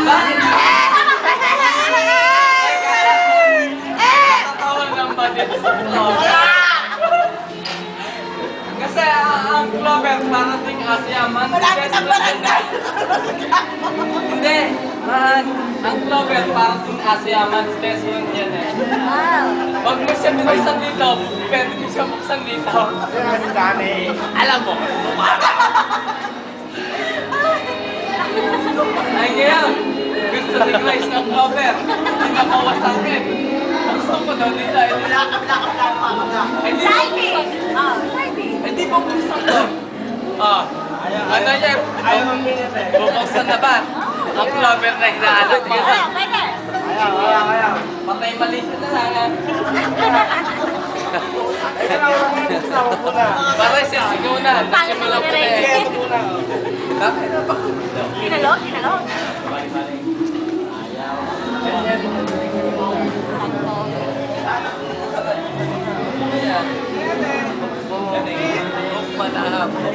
Bakit? Nakatawa ng ba dito sa Clover? Kasi ang Clover parang ting asyaman. Malapit ang barangay. Hindi. Ang Clover parang ting asyaman. Specimen yan eh. Pag mo siya binuksan dito, pwede mo siya buksan dito. Alam mo. Ay ngayon, gusto ni Grace ng Clover. Hindi nakawas sa akin. Buksan ko daw dito. Hindi mo buksan to. Ano yan? Bubuksan na ba? Ang Clover na hinahanap mo. Patay mali siya na lang. Para sisigaw na. Nasimulan ko na eh. Bakit na ba? Kinalog? Kinalog?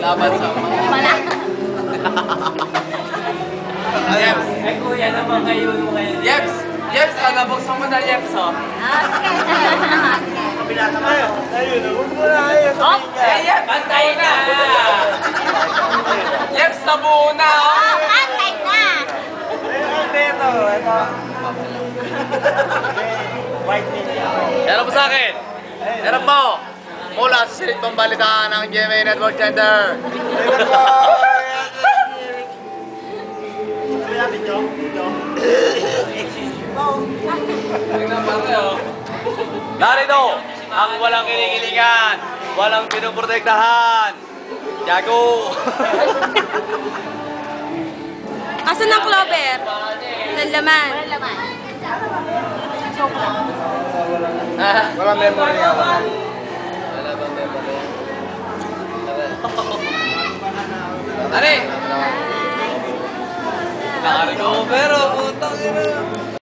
Laban sa mga... Wala. Yeps! Eh kuya naman ngayon mo ngayon. Yeps! Yeps! Buksan mo na Yeps oh. Sige. Eh Yeps! Bantay na! Yeps! Nabuo na oh! Antay na. Meron po sa akin. Meron po. Mula sa silid pambalitaan ng GMA Network Center. Tingnan pa rin oh. Narito ang walang kinikilingan, walang pinuprotektahan. Jago. Asan ang Clover? Walang laman. Walang laman. Walang memory nga ba? Wala bang memory? Ano eh? Nakarecover oh, putang ina.